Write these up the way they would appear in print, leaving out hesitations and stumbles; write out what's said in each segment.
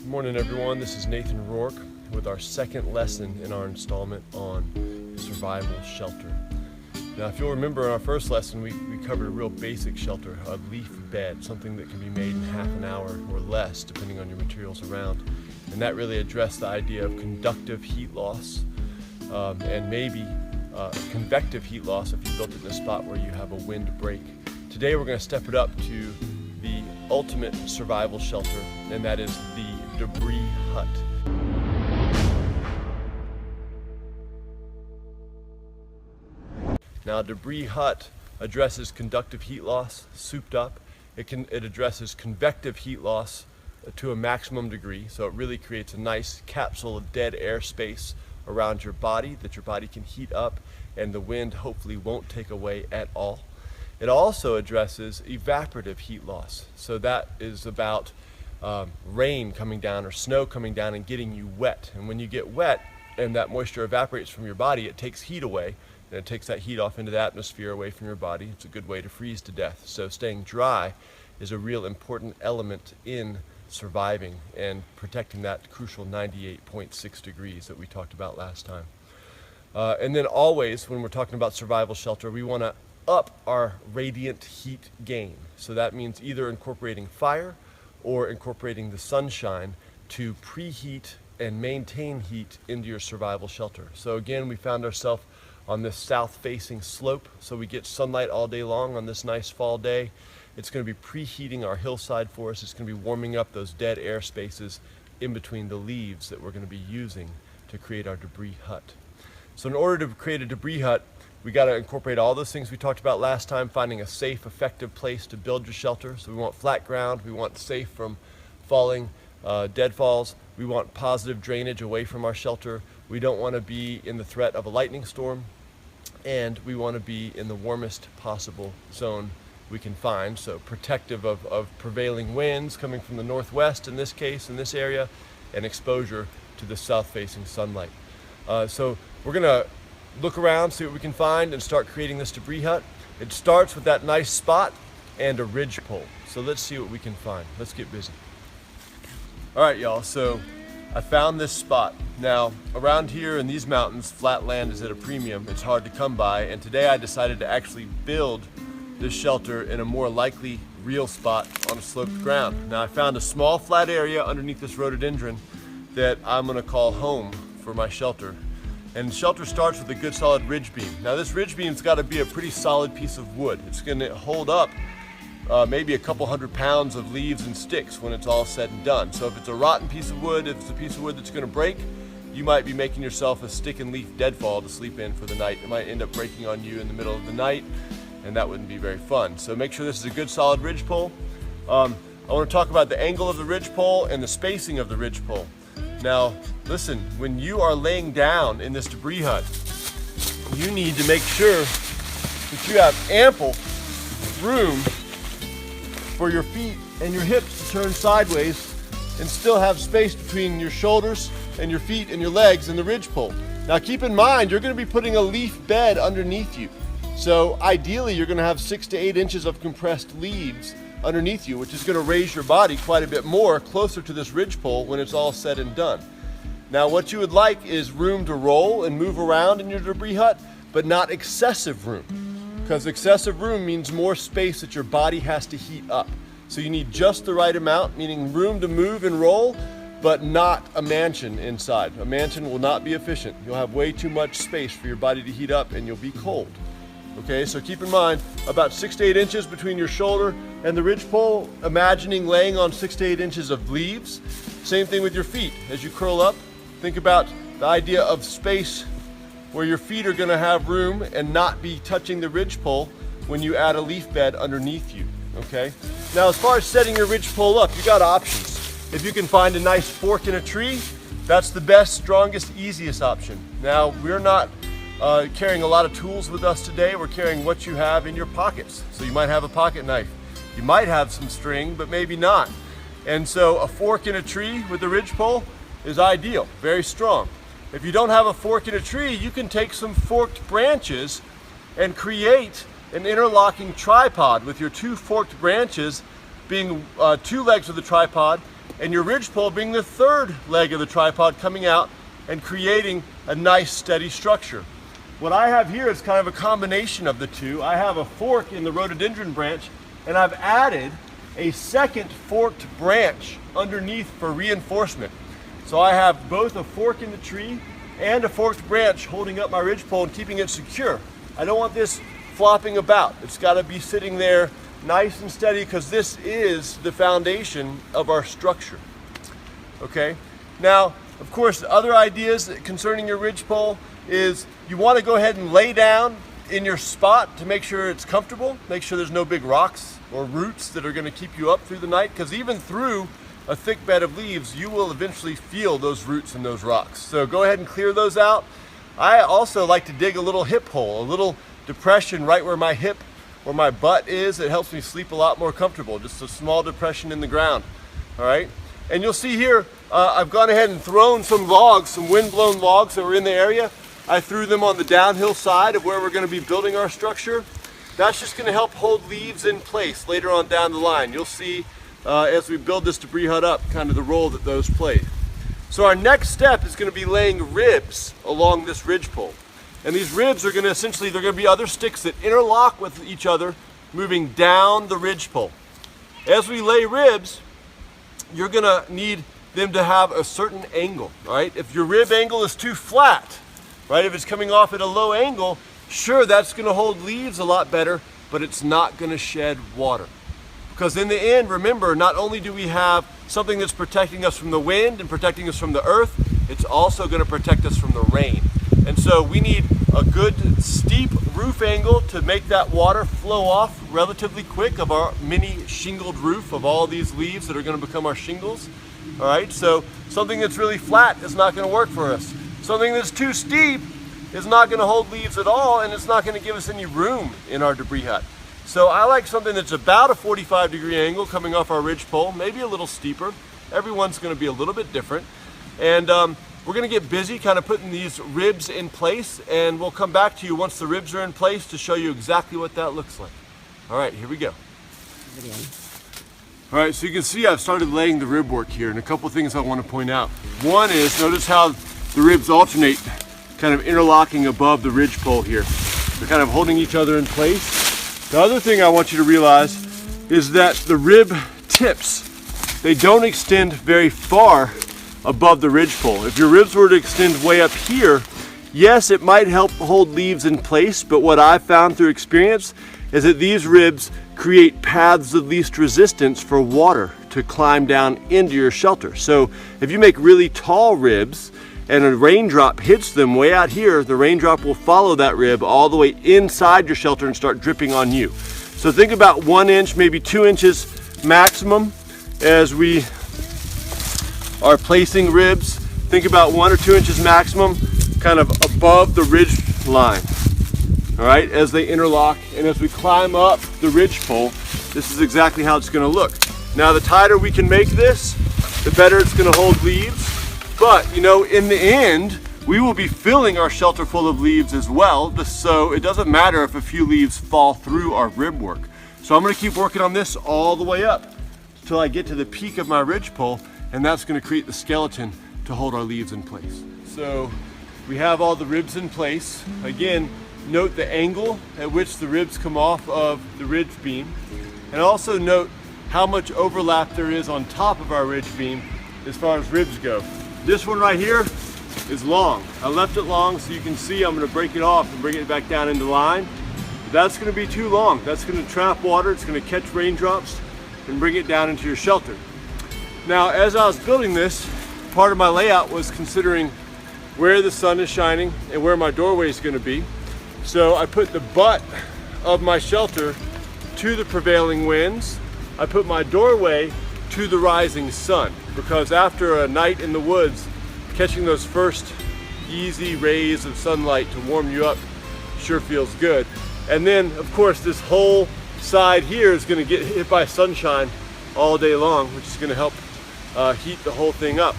Good morning, everyone. This is Nathan Rourke with our second lesson in our installment on survival shelter. Now, if you'll remember in our first lesson, we covered a real basic shelter, a leaf bed, something that can be made in half an hour or less, depending on your materials around. And that really addressed the idea of conductive heat loss and maybe convective heat loss if you built it in a spot where you have a wind break. Today, we're going to step it up to the ultimate survival shelter, and that is the debris hut. Now, debris hut addresses conductive heat loss, souped up. It addresses convective heat loss to a maximum degree, so it really creates a nice capsule of dead air space around your body that your body can heat up and the wind hopefully won't take away at all. It also addresses evaporative heat loss, so that is about rain coming down or snow coming down and getting you wet. And when you get wet and that moisture evaporates from your body, it takes heat away, and it takes that heat off into the atmosphere away from your body. It's a good way to freeze to death. So staying dry is a real important element in surviving and protecting that crucial 98.6 degrees that we talked about last time. And then always, when we're talking about survival shelter, we want to up our radiant heat gain. So that means either incorporating fire or incorporating the sunshine to preheat and maintain heat into your survival shelter. So again, we found ourselves on this south-facing slope, so we get sunlight all day long on this nice fall day. It's going to be preheating our hillside for us. It's going to be warming up those dead air spaces in between the leaves that we're going to be using to create our debris hut. So in order to create a debris hut, we got to incorporate all those things we talked about last time, finding a safe, effective place to build your shelter. So we want flat ground, we want safe from falling deadfalls, we want positive drainage away from our shelter, we don't want to be in the threat of a lightning storm, and we want to be in the warmest possible zone we can find, so protective of prevailing winds coming from the northwest in this case, in this area, and exposure to the south-facing sunlight. So we're going to look around, see what we can find, and start creating this debris hut. It starts with that nice spot and a ridge pole. So let's see what we can find. Let's get busy. All right, y'all, so I found this spot. Now, around here in these mountains, flat land is at a premium. It's hard to come by, and today I decided to actually build this shelter in a more likely real spot on a sloped ground. Now, I found a small flat area underneath this rhododendron that I'm gonna call home for my shelter. And shelter starts with a good solid ridge beam. Now this ridge beam's got to be a pretty solid piece of wood. It's going to hold up maybe a couple 100 pounds of leaves and sticks when it's all said and done. So if it's a rotten piece of wood, if it's a piece of wood that's going to break, you might be making yourself a stick and leaf deadfall to sleep in for the night. It might end up breaking on you in the middle of the night, and that wouldn't be very fun. So make sure this is a good solid ridge pole. I want to talk about the angle of the ridge pole and the spacing of the ridge pole. Now, listen, when you are laying down in this debris hut, you need to make sure that you have ample room for your feet and your hips to turn sideways and still have space between your shoulders and your feet and your legs and the ridge pole. Now keep in mind, you're going to be putting a leaf bed underneath you. So ideally, you're going to have 6 to 8 inches of compressed leaves underneath you, which is going to raise your body quite a bit more closer to this ridge pole when it's all said and done. Now what you would like is room to roll and move around in your debris hut, but not excessive room, because excessive room means more space that your body has to heat up. So you need just the right amount, meaning room to move and roll, but not a mansion inside. A mansion will not be efficient. You'll have way too much space for your body to heat up and you'll be cold. Okay, so keep in mind about 6 to 8 inches between your shoulder and the ridge pole, imagining laying on 6 to 8 inches of leaves. Same thing with your feet. As you curl up, think about the idea of space where your feet are going to have room and not be touching the ridge pole when you add a leaf bed underneath you. Okay, now as far as setting your ridge pole up, you got options. If you can find a nice fork in a tree, that's the best, strongest, easiest option. Now, we're not carrying a lot of tools with us today. We're carrying what you have in your pockets. So you might have a pocket knife. You might have some string, but maybe not. And so a fork in a tree with a ridge pole is ideal, very strong. If you don't have a fork in a tree, you can take some forked branches and create an interlocking tripod with your 2 forked branches being 2 legs of the tripod and your ridgepole being the third leg of the tripod coming out and creating a nice steady structure. What I have here is kind of a combination of the two. I have a fork in the rhododendron branch, and I've added a second forked branch underneath for reinforcement. So I have both a fork in the tree and a forked branch holding up my ridgepole and keeping it secure. I don't want this flopping about. It's got to be sitting there nice and steady, because this is the foundation of our structure. Okay? Now, of course, other ideas concerning your ridgepole is you want to go ahead and lay down in your spot to make sure it's comfortable, make sure there's no big rocks or roots that are going to keep you up through the night, because even through a thick bed of leaves, you will eventually feel those roots and those rocks. So go ahead and clear those out. I also like to dig a little hip hole, a little depression right where my hip or my butt is. It helps me sleep a lot more comfortable, just a small depression in the ground. All right, and you'll see here, I've gone ahead and thrown some logs, some wind-blown logs that were in the area. I threw them on the downhill side of where we're going to be building our structure. That's just going to help hold leaves in place later on down the line. You'll see as we build this debris hut up, kind of the role that those play. So our next step is going to be laying ribs along this ridgepole. And these ribs are going to essentially, they're going to be other sticks that interlock with each other, moving down the ridgepole. As we lay ribs, you're going to need them to have a certain angle, right? If your rib angle is too flat, right? If it's coming off at a low angle, sure, that's going to hold leaves a lot better, but it's not going to shed water. Because in the end, remember, not only do we have something that's protecting us from the wind and protecting us from the earth, it's also going to protect us from the rain. And so we need a good steep roof angle to make that water flow off relatively quick of our mini shingled roof of all these leaves that are going to become our shingles. All right, so something that's really flat is not going to work for us. Something that's too steep is not going to hold leaves at all, and it's not going to give us any room in our debris hut. So I like something that's about a 45-degree angle coming off our ridgepole, maybe a little steeper. Everyone's going to be a little bit different. And we're going to get busy kind of putting these ribs in place, and we'll come back to you once the ribs are in place to show you exactly what that looks like. All right, here we go. All right, so you can see I've started laying the rib work here, and a couple things I want to point out. One is, notice how the ribs alternate, kind of interlocking above the ridgepole here. They're kind of holding each other in place. The other thing I want you to realize is that the rib tips, they don't extend very far above the ridgepole. If your ribs were to extend way up here, yes, it might help hold leaves in place, but what I've found through experience is that these ribs create paths of least resistance for water to climb down into your shelter. So if you make really tall ribs and a raindrop hits them way out here, the raindrop will follow that rib all the way inside your shelter and start dripping on you. So think about 1 inch, maybe 2 inches maximum as we are placing ribs. Think about 1 or 2 inches maximum kind of above the ridge line. All right, as they interlock, and as we climb up the ridgepole, this is exactly how it's going to look. Now, the tighter we can make this, the better it's going to hold leaves. But, you know, in the end, we will be filling our shelter full of leaves as well, so it doesn't matter if a few leaves fall through our rib work. So I'm going to keep working on this all the way up until I get to the peak of my ridgepole, and that's going to create the skeleton to hold our leaves in place. So we have all the ribs in place. Again, note the angle at which the ribs come off of the ridge beam, and also note how much overlap there is on top of our ridge beam as far as ribs go. This one right here is long. I left it long so you can see I'm going to break it off and bring it back down into line. But that's going to be too long. That's going to trap water, it's going to catch raindrops and bring it down into your shelter. Now, as I was building this, part of my layout was considering where the sun is shining and where my doorway is going to be. So I put the butt of my shelter to the prevailing winds. I put my doorway to the rising sun, because after a night in the woods, catching those first easy rays of sunlight to warm you up sure feels good. And then, of course, this whole side here is going to get hit by sunshine all day long, which is going to help heat the whole thing up.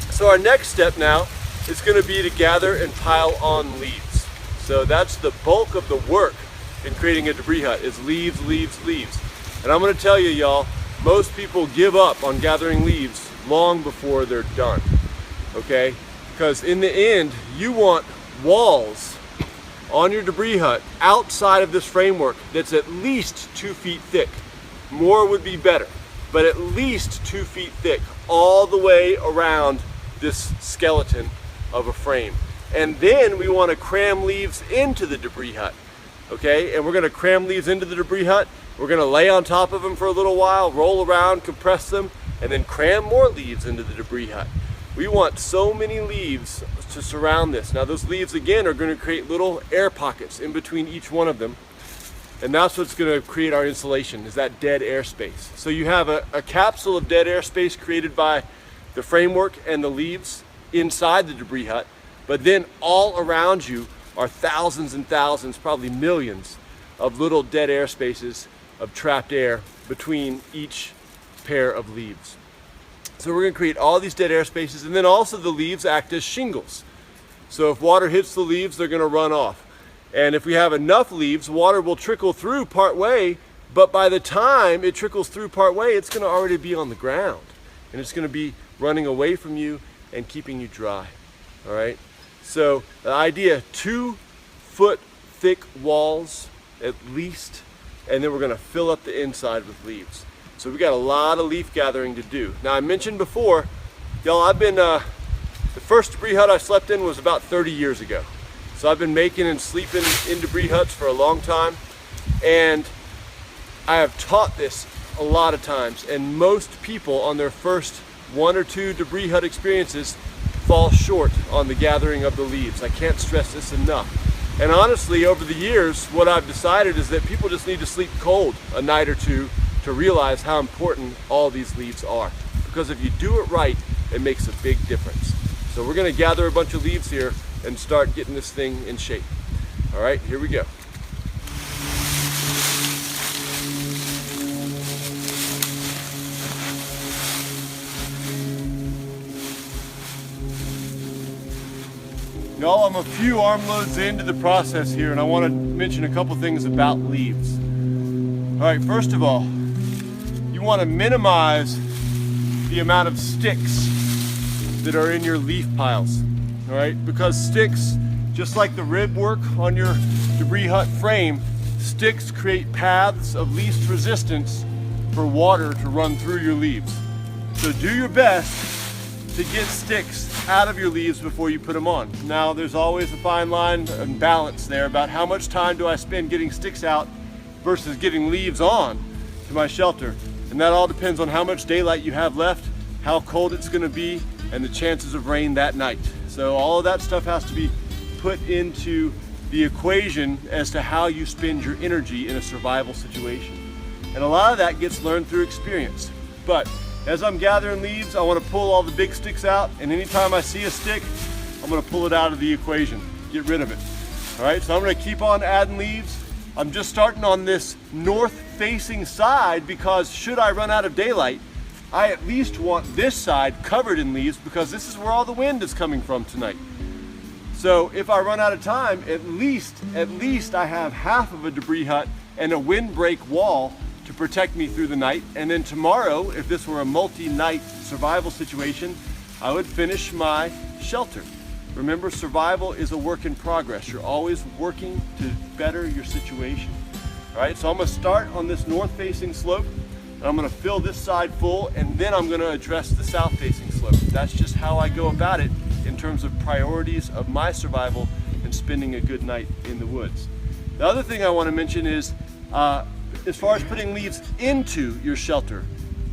So our next step now is going to be to gather and pile on leaves. So that's the bulk of the work in creating a debris hut, is leaves, leaves, leaves. And I'm going to tell you, y'all, most people give up on gathering leaves long before they're done, okay? Because in the end, you want walls on your debris hut outside of this framework that's at least 2 feet thick. More would be better, but at least 2 feet thick all the way around this skeleton of a frame. And then we want to cram leaves into the debris hut, okay? And we're going to cram leaves into the debris hut. We're going to lay on top of them for a little while, roll around, compress them, and then cram more leaves into the debris hut. We want so many leaves to surround this. Now those leaves again are going to create little air pockets in between each one of them. And that's what's going to create our insulation, is that dead air space. So you have a capsule of dead air space created by the framework and the leaves inside the debris hut. But then all around you are thousands and thousands, probably millions of little dead air spaces of trapped air between each pair of leaves. So we're going to create all these dead air spaces, and then also the leaves act as shingles. So if water hits the leaves, they're going to run off. And if we have enough leaves, water will trickle through part way, but by the time it trickles through part way, it's going to already be on the ground. And it's going to be running away from you and keeping you dry. All right? So the idea, 2 foot thick walls at least, and then we're going to fill up the inside with leaves. So we got a lot of leaf gathering to do. Now I mentioned before, y'all, I've been, the first debris hut I slept in was about 30 years ago. So I've been making and sleeping in debris huts for a long time, and I have taught this a lot of times, and most people on their first 1 or 2 debris hut experiences fall short on the gathering of the leaves. I can't stress this enough. And honestly, over the years, what I've decided is that people just need to sleep cold a night or two to realize how important all these leaves are. Because if you do it right, it makes a big difference. So we're going to gather a bunch of leaves here and start getting this thing in shape. All right, here we go. Y'all, I'm a few armloads into the process here, and I want to mention a couple things about leaves. All right, first of all, you want to minimize the amount of sticks that are in your leaf piles, all right? Because sticks, just like the rib work on your debris hut frame, sticks create paths of least resistance for water to run through your leaves. So do your best to get sticks out of your leaves before you put them on. Now, there's always a fine line and balance there about how much time do I spend getting sticks out versus getting leaves on to my shelter. And that all depends on how much daylight you have left, how cold it's going to be, and the chances of rain that night. So all of that stuff has to be put into the equation as to how you spend your energy in a survival situation. And a lot of that gets learned through experience. But as I'm gathering leaves, I want to pull all the big sticks out, and anytime I see a stick, I'm going to pull it out of the equation, get rid of it. All right, so I'm going to keep on adding leaves. I'm just starting on this north-facing side because should I run out of daylight, I at least want this side covered in leaves because this is where all the wind is coming from tonight. So if I run out of time, at least I have half of a debris hut and a windbreak wall to protect me through the night. And then tomorrow, if this were a multi-night survival situation, I would finish my shelter. Remember, survival is a work in progress. You're always working to better your situation. All right, so I'm gonna start on this north-facing slope, and I'm gonna fill this side full, and then I'm gonna address the south-facing slope. That's just how I go about it in terms of priorities of my survival and spending a good night in the woods. The other thing I wanna mention is, as far as putting leaves into your shelter,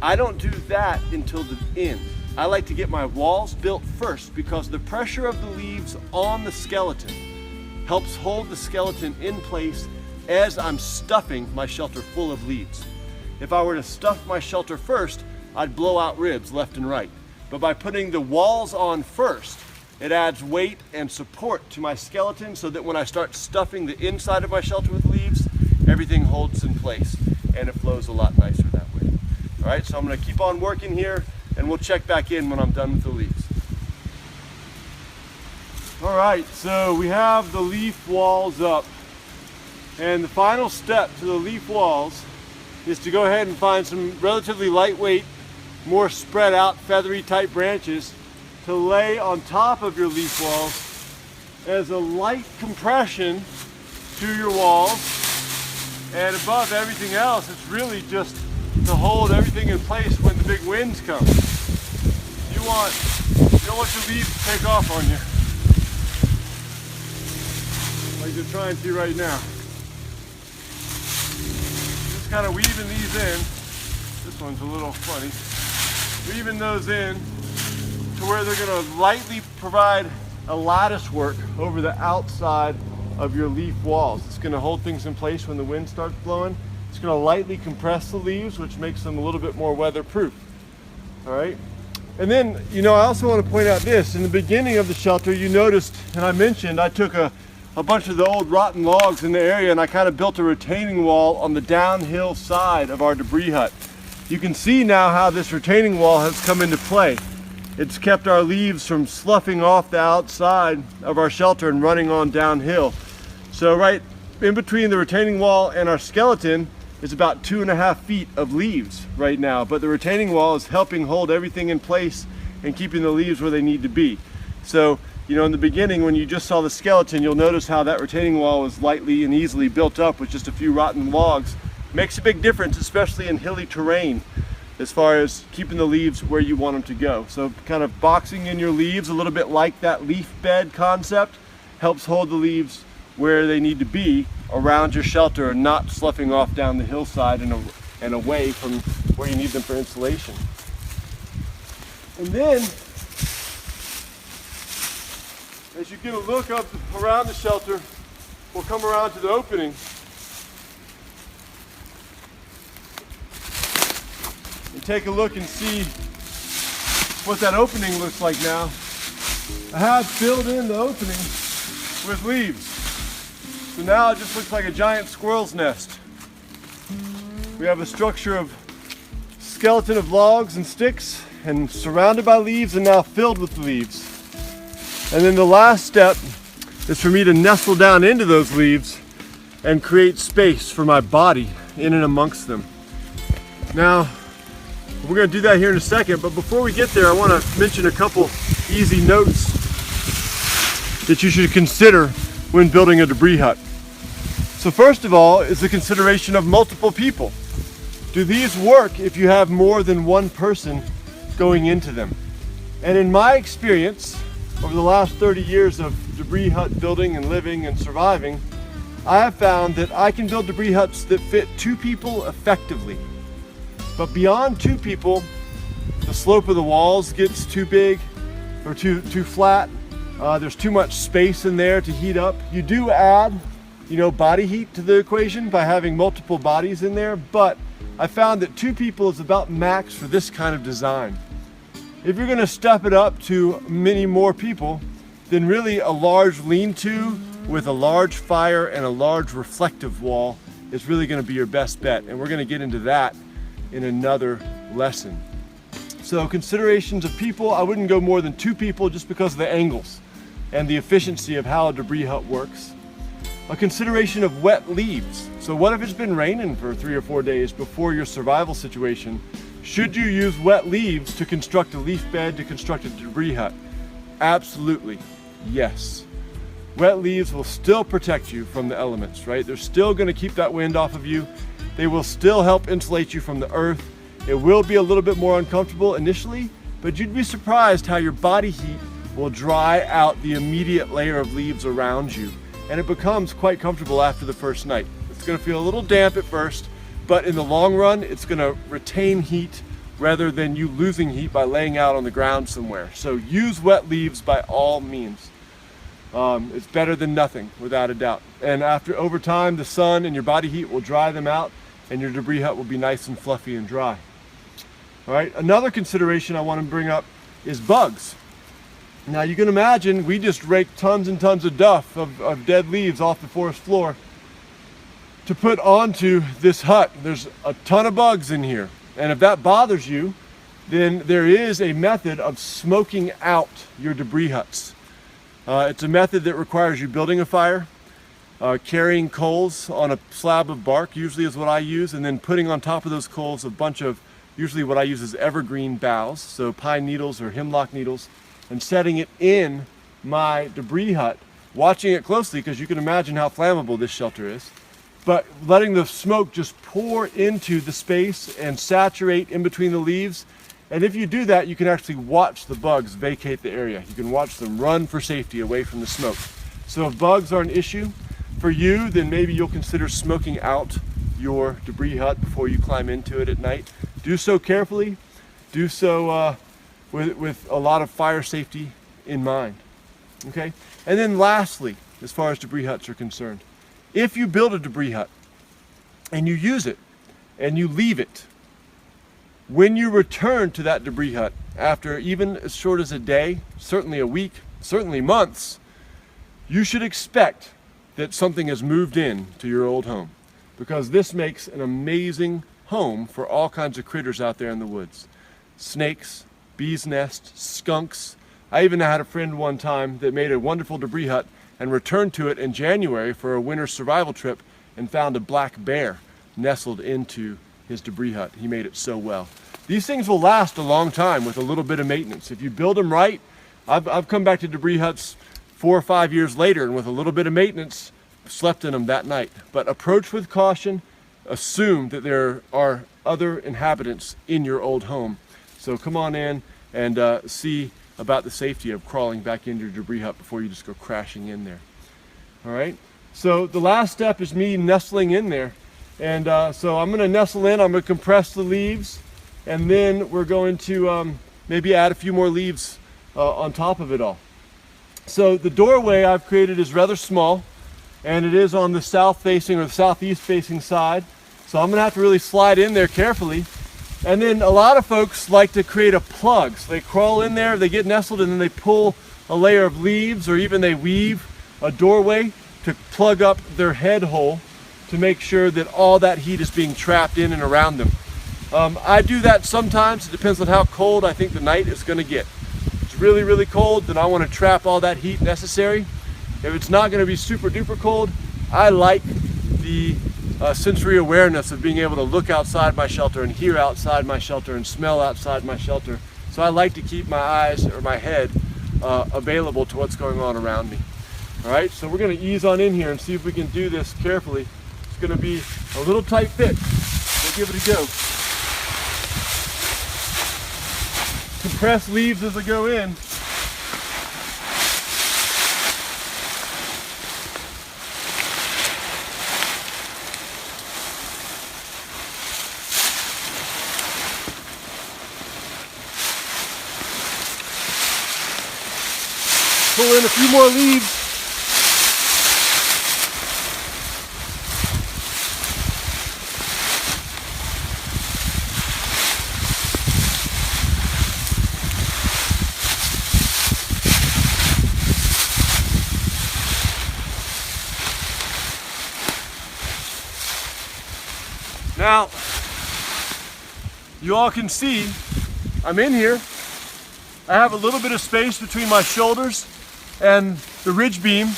I don't do that until the end. I like to get my walls built first because the pressure of the leaves on the skeleton helps hold the skeleton in place as I'm stuffing my shelter full of leaves. If I were to stuff my shelter first, I'd blow out ribs left and right. But by putting the walls on first, it adds weight and support to my skeleton so that when I start stuffing the inside of my shelter with leaves, everything holds in place and it flows a lot nicer that way. All right, so I'm gonna keep on working here and we'll check back in when I'm done with the leaves. All right, so we have the leaf walls up. And the final step to the leaf walls is to go ahead and find some relatively lightweight, more spread out, feathery type branches to lay on top of your leaf walls as a light compression to your walls. And above everything else, it's really just to hold everything in place when the big winds come. You don't want your leaves to take off on you, like they're trying to right now. Just kind of weaving these in. This one's a little funny. Weaving those in to where they're going to lightly provide a lattice work over the outside of your leaf walls. It's going to hold things in place when the wind starts blowing. It's going to lightly compress the leaves, which makes them a little bit more weatherproof. All right. And then, I also want to point out this. In the beginning of the shelter, you noticed, and I mentioned, I took a bunch of the old rotten logs in the area and I kind of built a retaining wall on the downhill side of our debris hut. You can see now how this retaining wall has come into play. It's kept our leaves from sloughing off the outside of our shelter and running on downhill. So right in between the retaining wall and our skeleton is about 2.5 feet of leaves right now, but the retaining wall is helping hold everything in place and keeping the leaves where they need to be. So, in the beginning when you just saw the skeleton, you'll notice how that retaining wall was lightly and easily built up with just a few rotten logs. Makes a big difference, especially in hilly terrain, as far as keeping the leaves where you want them to go. So kind of boxing in your leaves a little bit like that leaf bed concept helps hold the leaves where they need to be around your shelter and not sloughing off down the hillside and away from where you need them for insulation. And then, as you get a look up around the shelter, we'll come around to the opening. And take a look and see what that opening looks like now. I have filled in the opening with leaves. So now it just looks like a giant squirrel's nest. We have a structure of skeleton of logs and sticks and surrounded by leaves and now filled with leaves. And then the last step is for me to nestle down into those leaves and create space for my body in and amongst them. Now, we're going to do that here in a second, but before we get there, I want to mention a couple easy notes that you should consider when building a debris hut. So first of all is the consideration of multiple people. Do these work if you have more than one person going into them? And in my experience, over the last 30 years of debris hut building and living and surviving, I have found that I can build debris huts that fit 2 people effectively. But beyond 2 people, the slope of the walls gets too big or too flat. There's too much space in there to heat up. You do add, body heat to the equation by having multiple bodies in there, but I found that 2 people is about max for this kind of design. If you're going to step it up to many more people, then really a large lean-to with a large fire and a large reflective wall is really going to be your best bet, and we're going to get into that in another lesson. So considerations of people, I wouldn't go more than 2 people just because of the angles and the efficiency of how a debris hut works. A consideration of wet leaves. So what if it's been raining for 3 or 4 days before your survival situation? Should you use wet leaves to construct a leaf bed, to construct a debris hut? Absolutely, yes. Wet leaves will still protect you from the elements, right? They're still going to keep that wind off of you. They will still help insulate you from the earth. It will be a little bit more uncomfortable initially, but you'd be surprised how your body heat will dry out the immediate layer of leaves around you. And it becomes quite comfortable after the first night. It's going to feel a little damp at first, but in the long run, it's going to retain heat rather than you losing heat by laying out on the ground somewhere. So use wet leaves by all means. It's better than nothing, without a doubt. And over time, the sun and your body heat will dry them out, and your debris hut will be nice and fluffy and dry. All right, another consideration I want to bring up is bugs. Now you can imagine we just raked tons and tons of duff of dead leaves off the forest floor to put onto this hut. There's a ton of bugs in here. And if that bothers you, then there is a method of smoking out your debris huts. It's a method that requires you building a fire, carrying coals on a slab of bark, usually is what I use, and then putting on top of those coals a bunch of, usually what I use is evergreen boughs, so pine needles or hemlock needles, and setting it in my debris hut, watching it closely because you can imagine how flammable this shelter is, but letting the smoke just pour into the space and saturate in between the leaves. And if you do that, you can actually watch the bugs vacate the area. You can watch them run for safety away from the smoke. So if bugs are an issue for you, then maybe you'll consider smoking out your debris hut before you climb into it at night. Do so carefully. Do so with a lot of fire safety in mind. Okay? And then lastly, as far as debris huts are concerned, if you build a debris hut and you use it and you leave it, when you return to that debris hut after even as short as a day, certainly a week, certainly months, you should expect that something has moved in to your old home, because this makes an amazing home for all kinds of critters out there in the woods. Snakes, bees' nests, skunks. I even had a friend one time that made a wonderful debris hut and returned to it in January for a winter survival trip and found a black bear nestled into his debris hut. He made it so well. These things will last a long time with a little bit of maintenance. If you build them right, I've come back to debris huts 4 or 5 years later, and with a little bit of maintenance, slept in them that night. But approach with caution. Assume that there are other inhabitants in your old home. So come on in and see about the safety of crawling back into your debris hut before you just go crashing in there. All right. So the last step is me nestling in there. And so I'm going to nestle in. I'm going to compress the leaves, and then we're going to maybe add a few more leaves on top of it all. So the doorway I've created is rather small, and it is on the south facing or the southeast facing side. So I'm going to have to really slide in there carefully. And then a lot of folks like to create a plug. So they crawl in there, they get nestled, and then they pull a layer of leaves, or even they weave a doorway to plug up their head hole to make sure that all that heat is being trapped in and around them. I do that sometimes. It depends on how cold I think the night is going to get. If it's really, really cold, then I want to trap all that heat necessary. If it's not going to be super duper cold, I like the sensory awareness of being able to look outside my shelter and hear outside my shelter and smell outside my shelter. So I like to keep my eyes or my head available to what's going on around me. All right, so we're going to ease on in here and see if we can do this carefully. It's going to be a little tight fit. We'll give it a go. Compress leaves as I go in. Pull in a few more leaves. Now, you all can see I'm in here. I have a little bit of space between my shoulders and the ridge beam.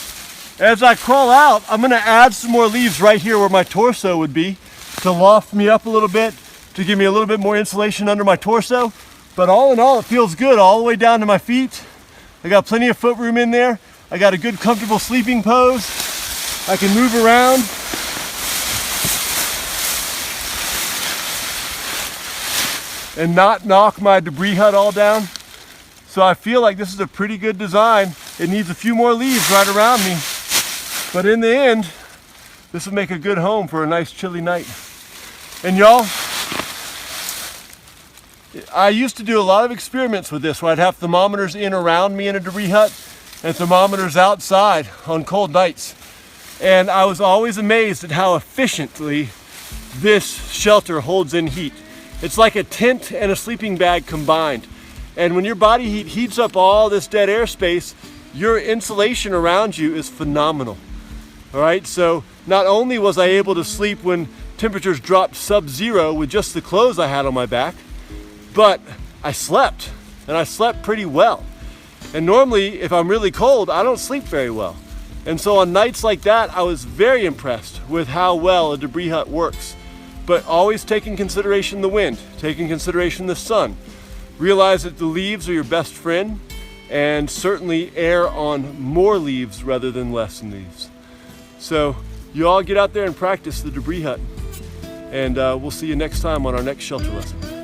As I crawl out, I'm going to add some more leaves right here where my torso would be to loft me up a little bit, to give me a little bit more insulation under my torso. But all in all, it feels good all the way down to my feet. I got plenty of foot room in there. I got a good comfortable sleeping pose. I can move around. And not knock my debris hut all down. So I feel like this is a pretty good design. It needs a few more leaves right around me. But in the end, this will make a good home for a nice chilly night. And y'all, I used to do a lot of experiments with this where I'd have thermometers in around me in a debris hut and thermometers outside on cold nights. And I was always amazed at how efficiently this shelter holds in heat. It's like a tent and a sleeping bag combined. And when your body heat heats up all this dead air space, your insulation around you is phenomenal. All right, so not only was I able to sleep when temperatures dropped sub-zero with just the clothes I had on my back, but I slept, and I slept pretty well. And normally, if I'm really cold, I don't sleep very well. And so on nights like that, I was very impressed with how well a debris hut works. But always take in consideration the wind, take in consideration the sun. Realize that the leaves are your best friend, and certainly err on more leaves rather than less leaves. So you all get out there and practice the debris hut. And we'll see you next time on our next shelter lesson.